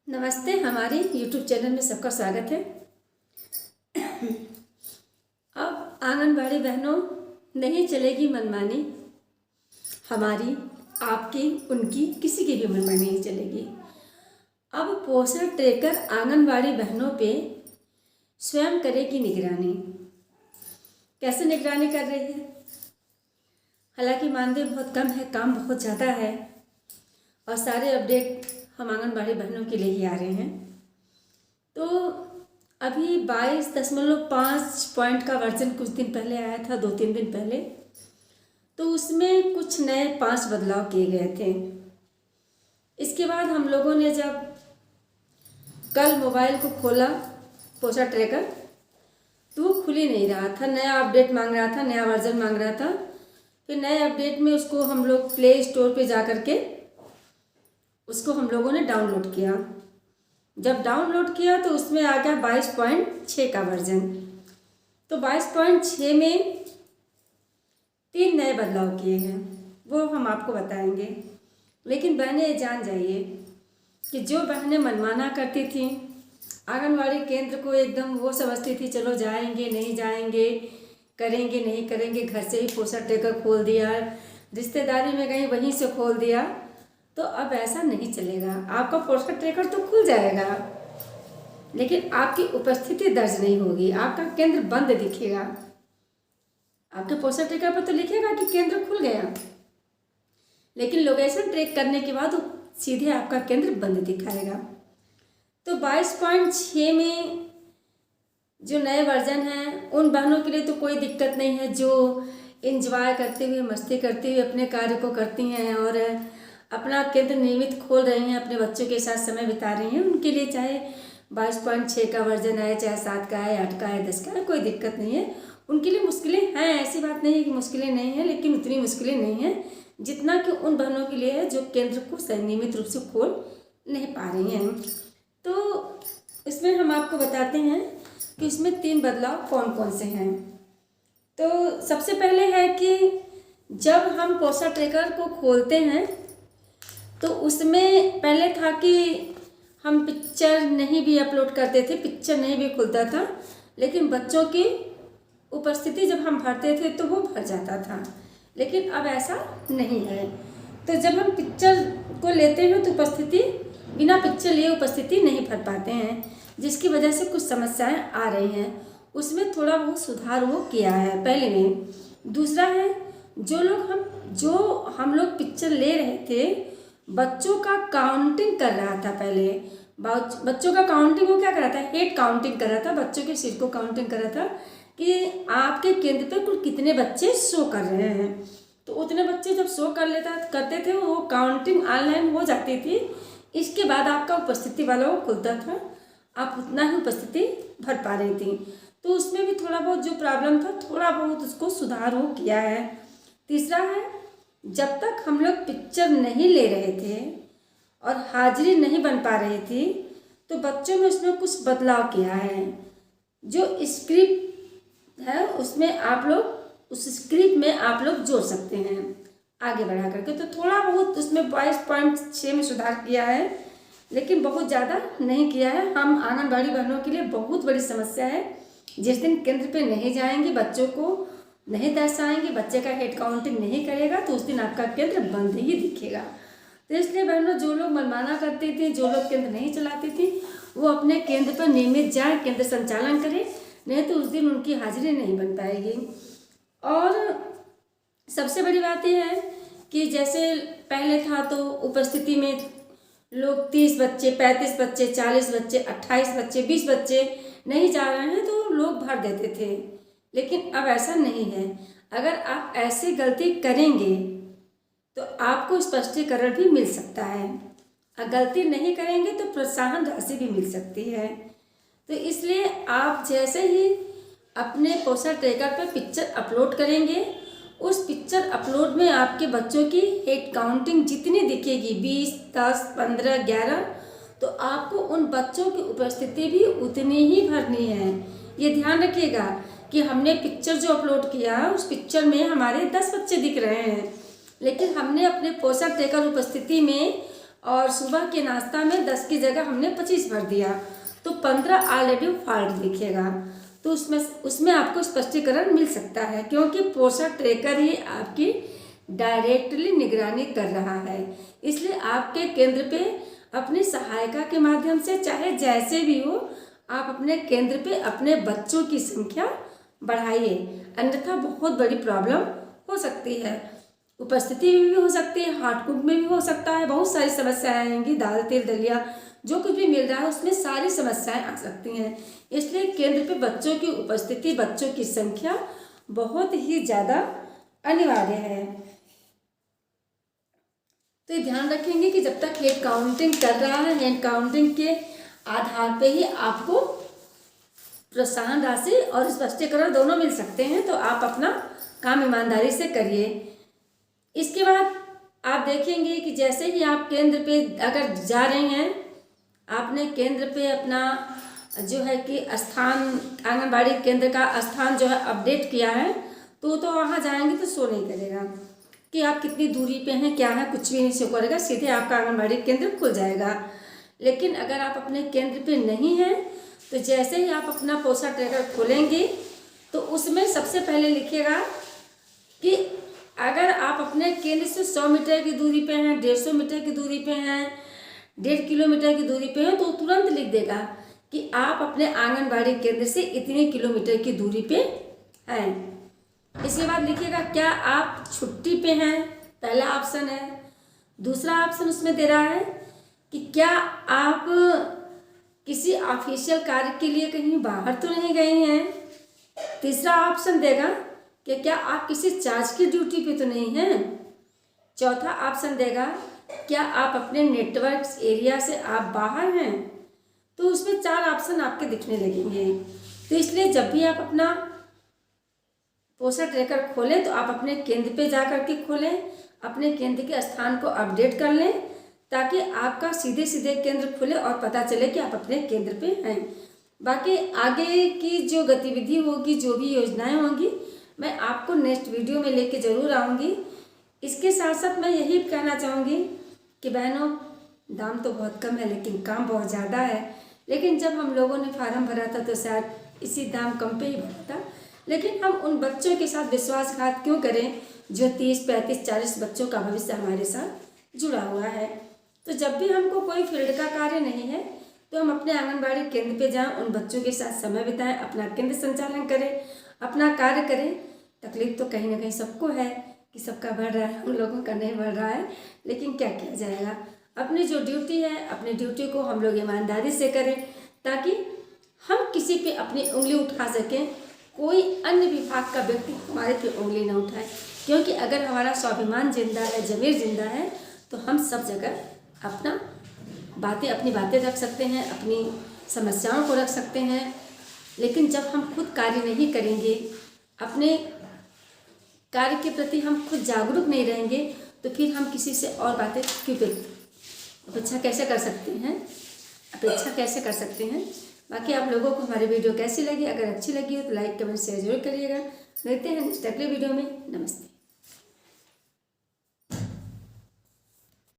नमस्ते, हमारी YouTube channel में सबका स्वागत है। अब आंगनबाड़ी बहनों नहीं चलेगी मनमानी, हमारी, आपकी, उनकी, किसी की भी मनमानी नहीं चलेगी। अब पोषण ट्रैकर आंगनबाड़ी बहनों पे स्वयं करेगी निगरानी। कैसे निगरानी कर रही है? हालांकि मानदेय बहुत कम है, काम बहुत ज़्यादा है और सारे अपडेट हम आंगनबाड़ी बहनों के लिए ही आ रहे हैं। तो अभी 22.5 पॉइंट का वर्जन कुछ दिन पहले आया था, 2-3 दिन पहले। तो उसमें कुछ नए 5 बदलाव किए गए थे। इसके बाद हम लोगों ने जब कल मोबाइल को खोला पोषण ट्रैकर, तो वो खुल ही नहीं रहा था। नया अपडेट मांग रहा था, नया वर्जन मांग रहा था। फिर नए अपडेट में उसको हम लोग प्ले स्टोर पे जा कर के उसको हम लोगों ने डाउनलोड किया। जब डाउनलोड किया तो उसमें आ गया 22.6 का वर्जन। तो 22.6 में 3 नए बदलाव किए हैं, वो हम आपको बताएंगे। लेकिन बहनें ये जान जाइए कि जो बहनें मनमाना करती थी, आंगनवाड़ी केंद्र को एकदम वो समझती थी चलो जाएंगे नहीं जाएंगे, करेंगे नहीं करेंगे, घर से ही पोषण ट्रैकर खोल दिया, रिश्तेदारी में गई वहीं से खोल दिया, तो अब ऐसा नहीं चलेगा। आपका पोषण ट्रैकर तो खुल जाएगा, लेकिन आपकी उपस्थिति दर्ज नहीं होगी, आपका केंद्र बंद दिखेगा। आपके पोषण ट्रैकर पर तो लिखेगा कि केंद्र खुल गया, लेकिन लोकेशन ट्रैक करने के बाद सीधे आपका केंद्र बंद दिखाएगा। तो 22.6 में जो नए वर्जन हैं, उन बहनों के लिए तो कोई दिक्कत नहीं है जो एंजॉय करते हुए, मस्ती करते हुए अपने कार्य को करती हैं और अपना केंद्र नियमित खोल रही हैं, अपने बच्चों के साथ समय बिता रही हैं। उनके लिए चाहे 22.6 का वर्जन आए, चाहे 7 का आए, 8 का आए, 10 का आए, कोई दिक्कत नहीं है। उनके लिए मुश्किलें हैं, ऐसी बात नहीं है कि मुश्किलें नहीं हैं, लेकिन उतनी मुश्किलें नहीं हैं जितना कि उन बहनों के लिए है जो केंद्र को नियमित रूप से खोल नहीं पा रही हैं। तो इसमें हम आपको बताते हैं कि इसमें 3 बदलाव कौन कौन से हैं। तो सबसे पहले है कि जब हम पोषण ट्रैकर को खोलते हैं तो उसमें पहले था कि हम पिक्चर नहीं भी अपलोड करते थे, पिक्चर नहीं भी खुलता था, लेकिन बच्चों की उपस्थिति जब हम भरते थे तो वो भर जाता था। लेकिन अब ऐसा नहीं है। तो जब हम पिक्चर को लेते हैं तो उपस्थिति, बिना पिक्चर लिए उपस्थिति नहीं भर पाते हैं, जिसकी वजह से कुछ समस्याएं आ रही हैं। उसमें थोड़ा बहुत सुधार वो किया है पहले में। दूसरा है, जो हम लोग पिक्चर ले रहे थे, बच्चों का काउंटिंग कर रहा था। पहले बच्चों का काउंटिंग वो क्या कर रहा था, हेड काउंटिंग कर रहा था, बच्चों के सिर को काउंटिंग कर रहा था कि आपके केंद्र पे कुल कितने बच्चे शो कर रहे हैं। तो उतने बच्चे जब शो करते थे वो काउंटिंग ऑनलाइन हो जाती थी। इसके बाद आपका उपस्थिति वाला वो खुलता था, आप उतना ही उपस्थिति भर पा रही थी। तो उसमें भी थोड़ा बहुत जो प्रॉब्लम था, थोड़ा बहुत उसको सुधार हो किया है। तीसरा है, जब तक हम लोग पिक्चर नहीं ले रहे थे और हाजिरी नहीं बन पा रही थी, तो बच्चों में उसमें कुछ बदलाव किया है। जो स्क्रिप्ट है उसमें आप लोग, उस स्क्रिप्ट में आप लोग जोड़ सकते हैं आगे बढ़ा करके। तो थोड़ा बहुत उसमें 22.6 में सुधार किया है, लेकिन बहुत ज़्यादा नहीं किया है। हम आंगनबाड़ी बहनों के लिए बहुत बड़ी समस्या है। जिस दिन केंद्र पे नहीं जाएंगे, बच्चों को नहीं दर्शाएंगे, बच्चे का हेड काउंटिंग नहीं करेगा, तो उस दिन आपका केंद्र बंद ही दिखेगा। तो इसलिए बहनों, जो लोग मनमाना करती थी, जो लोग केंद्र नहीं चलाती थी, वो अपने केंद्र पर नियमित जाए, केंद्र संचालन करें, नहीं तो उस दिन उनकी हाजिरी नहीं बन पाएगी। और सबसे बड़ी बात यह है कि जैसे पहले था तो उपस्थिति में लोग 30 बच्चे, 35 बच्चे, 40 बच्चे, 28 बच्चे, 20 बच्चे नहीं जा रहे हैं तो लोग भर देते थे, लेकिन अब ऐसा नहीं है। अगर आप ऐसी गलती करेंगे तो आपको स्पष्टीकरण भी मिल सकता है, और गलती नहीं करेंगे तो प्रोत्साहन राशि भी मिल सकती है। तो इसलिए आप जैसे ही अपने पोषण ट्रैकर पर पिक्चर अपलोड करेंगे, उस पिक्चर अपलोड में आपके बच्चों की हेड काउंटिंग जितनी दिखेगी, 20, 10, 15, 11, तो आपको उन बच्चों की उपस्थिति भी उतनी ही भरनी है। ये ध्यान रखिएगा कि हमने पिक्चर जो अपलोड किया, उस पिक्चर में हमारे 10 बच्चे दिख रहे हैं, लेकिन हमने अपने पोषण ट्रैकर उपस्थिति में और सुबह के नाश्ता में 10 की जगह हमने 25 भर दिया तो 15 ऑलरेडी फॉल्ट दिखेगा। तो उसमें आपको स्पष्टीकरण मिल सकता है, क्योंकि पोषण ट्रैकर ही आपकी डायरेक्टली निगरानी कर रहा है। इसलिए आपके केंद्र पे अपनी सहायिका के माध्यम से, चाहे जैसे भी हो, आप अपने केंद्र पे अपने बच्चों की संख्या बढ़ाइए, अन्यथा बहुत बड़ी प्रॉब्लम हो सकती है। उपस्थिति में भी हो सकती है, हार्ट कुक में भी हो सकता है, बहुत सारी समस्याएं आएंगी। दाल तेल दलिया जो कुछ भी मिल रहा है उसमें सारी समस्याएं आ सकती हैं। इसलिए केंद्र पे बच्चों की उपस्थिति, बच्चों की संख्या बहुत ही ज़्यादा अनिवार्य है। तो ये ध्यान रखेंगे कि जब तक हेड काउंटिंग कर रहा है, हेड काउंटिंग के आधार पे ही आपको प्रोत्साहन राशि और स्पष्टीकरण दोनों मिल सकते हैं। तो आप अपना काम ईमानदारी से करिए। इसके बाद आप देखेंगे कि जैसे ही आप केंद्र पे अगर जा रही हैं, आपने केंद्र पे अपना जो है कि स्थान, आंगनबाड़ी केंद्र का स्थान जो है अपडेट किया है, तो वहाँ जाएंगे तो शो नहीं करेगा कि आप कितनी दूरी पे हैं, क्या है, कुछ भी नहीं शो करेगा, सीधे आपका आंगनबाड़ी केंद्र खुल जाएगा। लेकिन अगर आप अपने केंद्र पे नहीं हैं तो जैसे ही आप अपना पोषण ट्रैकर खोलेंगे तो उसमें सबसे पहले लिखिएगा कि अगर आप अपने केंद्र से 100 मीटर की दूरी पे हैं, 150 मीटर की दूरी पे हैं, 1.5 किलोमीटर की दूरी पे हैं, तो तुरंत लिख देगा कि आप अपने आंगनबाड़ी केंद्र से इतने किलोमीटर की दूरी पे हैं। इसके बाद लिखिएगा क्या आप छुट्टी पे हैं, पहला ऑप्शन है। दूसरा ऑप्शन उसमें दे रहा है कि क्या आप किसी ऑफिशियल कार्य के लिए कहीं बाहर तो नहीं गए हैं। तीसरा ऑप्शन देगा कि क्या आप किसी चार्ज की ड्यूटी पे तो नहीं हैं। चौथा ऑप्शन देगा क्या आप अपने नेटवर्क एरिया से आप बाहर हैं। तो उसमें 4 ऑप्शन आपके दिखने लगेंगे। तो इसलिए जब भी आप अपना पोषण ट्रैकर खोलें तो आप अपने केंद्र पे जा कर के खोलें, अपने केंद्र के स्थान को अपडेट कर लें, ताकि आपका सीधे सीधे केंद्र खुले और पता चले कि आप अपने केंद्र पे हैं। बाकी आगे की जो गतिविधि होगी, जो भी योजनाएं होंगी, मैं आपको नेक्स्ट वीडियो में लेके ज़रूर आऊँगी। इसके साथ साथ मैं यही कहना चाहूँगी कि बहनों, दाम तो बहुत कम है लेकिन काम बहुत ज़्यादा है। लेकिन जब हम लोगों ने फार्म भरा था तो शायद इसी दाम कम पे ही भरा था, लेकिन हम उन बच्चों के साथ विश्वासघात क्यों करें जो 30, 35, 40 बच्चों का भविष्य हमारे साथ जुड़ा हुआ है। तो जब भी हमको कोई फील्ड का कार्य नहीं है तो हम अपने आंगनबाड़ी केंद्र पे जाएं, उन बच्चों के साथ समय बिताएं, अपना केंद्र संचालन करें, अपना कार्य करें। तकलीफ तो कहीं ना कहीं सबको है कि सबका बढ़ रहा है, हम लोगों का नहीं बढ़ रहा है, लेकिन क्या किया जाएगा। अपनी जो ड्यूटी है, अपनी ड्यूटी को हम लोग ईमानदारी से करें, ताकि हम किसी पे अपनी उंगली उठा सकें, कोई अन्य विभाग का व्यक्ति हमारे पे उंगली न उठाए। क्योंकि अगर हमारा स्वाभिमान जिंदा है, ज़मीर जिंदा है, तो हम सब जगह अपनी बातें रख सकते हैं, अपनी समस्याओं को रख सकते हैं। लेकिन जब हम खुद कार्य नहीं करेंगे, अपने कार्य के प्रति हम खुद जागरूक नहीं रहेंगे, तो फिर हम किसी से और बातें क्यों अपेक्षा कैसे कर सकते हैं। बाकी आप लोगों को हमारी वीडियो कैसी लगी, अगर अच्छी लगी हो तो लाइक कमेंट शेयर जरूर करिएगा। मिलते हैं नेक्स्ट अगले वीडियो में। नमस्ते।